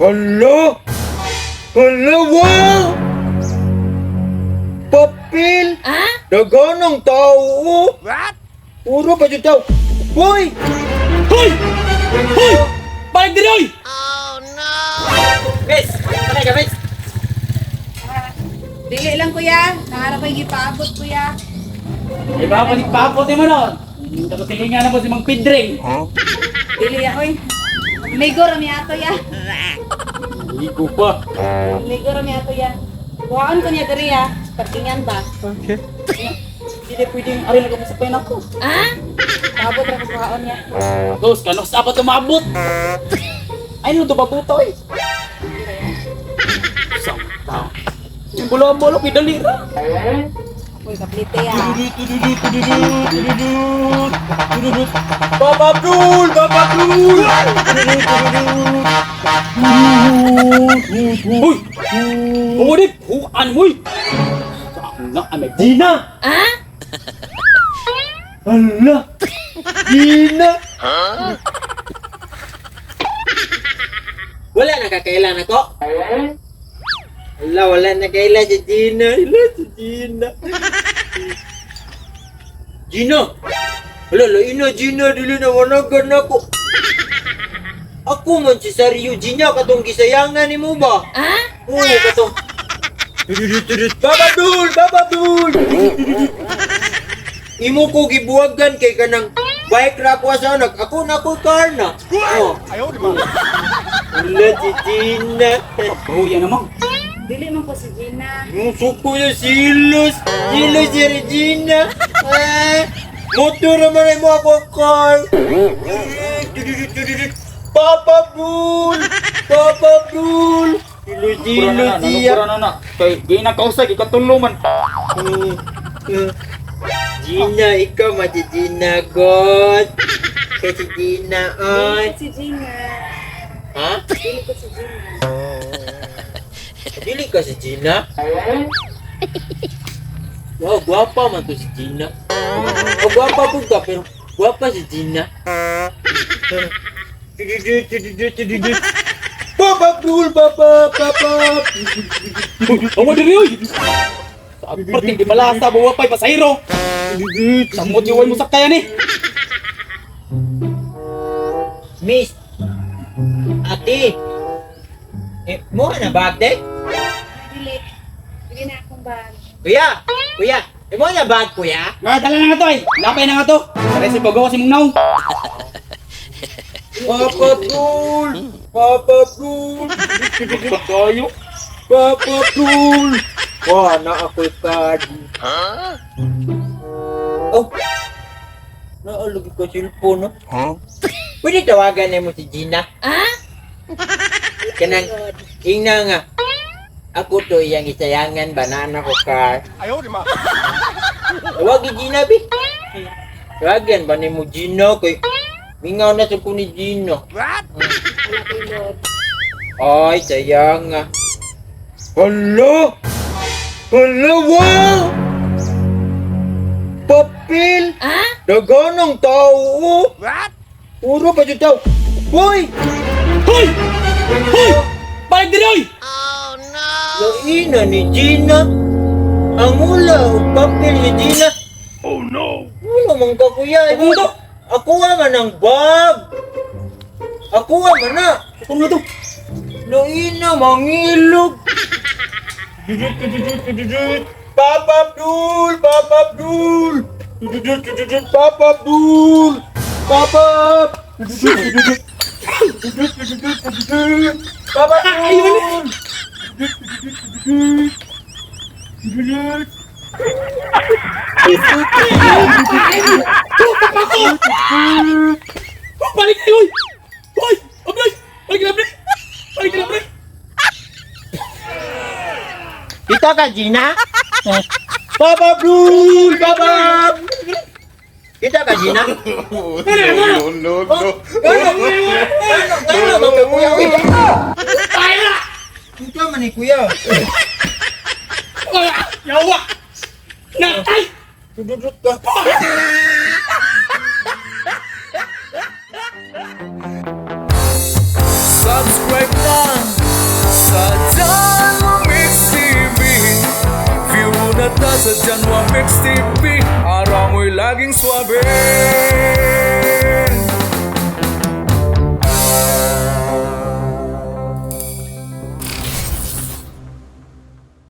Hala! Hala, wow! Papel! Daganang tao! What? Puro pa dyan tao! Boy! Hoy! Hoy! Balik diri oy! Oh no! Miss! Tanay ka, miss! Dili lang kuya, nangarap ay gipaabot kuya. Ay ba pa nagpaapot mo nun? Tapos tilingan na po si Mang Pidring. Dili ya oy. Migo rami ato ya. Hindi ko pa. Migo rami ato ya. Kuhaan ko niya diri ya. Parkingan ba? Hindi na pwedeng arin na kamusapin ako. Paabot ra ko kuhaan niya. Dos, kanos dapat umabot? Ay, nung tumabuto eh. Sakta. Yung bulo-bulo, pidalira. Uy, kaplite ya. Papa Abdul! Papa Abdul! Uy! Umunip! Hukaan mo eh! Sana, amay Gina! Hala! Gina! Wala na kakailan ako? Wala na kailan si Gina. Gina. Gina! Wala, lain na Gina. Dili na wanagan ako. Ako man si Sario Gina. Katong gisayangan ni mo ba? Oo, katong. Baba Abdul! Baba Abdul! Imo ko gibuwagan kay kanang bike rapwa sa anak. Ako na ko car na. Oh. Ayaw di ba? Wala si Gina. Oh, yan naman. Dili man ko si Gina. Suko yung silos. Silos si Regina. Motor naman ay mo ako car. Papa Abdul! Papa Abdul! Silos siya. Nanukura na. Kay Gina kausay, ikatulungan. Gina, ikaw mati Gina, God. Kasi Gina, Dili ay. ko si Gina. Ha? Dili ko si Gina. Dili ka si Gina? Wow, guwapa man to si Gina. Oh, guwapa po ka, pero guwapa si Gina. Papa Abdul, Papa! Awa diri oy! Sa perting di malasa, bawa pa'y pasahero. Samot yung mo saktayan eh. Miss! Ate! Mo na bag, de? Dili. Dili na akong bag. Kuya! Kuya! Mo na bag, kuya? Dala na nga to eh. Lapay na nga to. Pare si Bogo si Mung Naong. Papa Abdul! Papa Abdul! Kayo. Papa Abdul! Wah, na ako'y card. Oh! Naalagi ko cellphone, no? Pwede tawagan na mo si Gina? Kanang, ingna nga. Ako to iyang isayangan, banana ko car. Ayaw di ba? Tawagin Gina, bi. Tawagan ba ni mo Gina? Kay, mingaw na sa ko ni Gina. What? Wala ko yung load. Ay, sayang nga. Hala! Hala, wow! Papel! Daganang tao! What? Puro pa dyan tao! Boy! Hoy! Hoy! Balik diri oy! Oh no! Laina ni Gina! Ang ula, ang papel ni Gina! Oh no! Wala man ka kuya! Ako to! Ako man ang bag! Ako man na! Ako na to! Laina, mangilog! Papa Abdul! Papa Abdul! Papa Abdul! Papa! Papa Abdul! Balik kayo oy! Hoy! Abray! Balik na abray! Balik na abray! Kita ka, Gina? Papa Abdul! Papa! Kita ka, Gina? No, no, no. Kaya ba ka, kuya? Tayo na! Kita man ni kuya. Yawa! Natay! Dududut ka. Subscribe. right now sa Janwa Mix TV. View na ta sa Janwa Mix TV, araw mo'y laging swabe.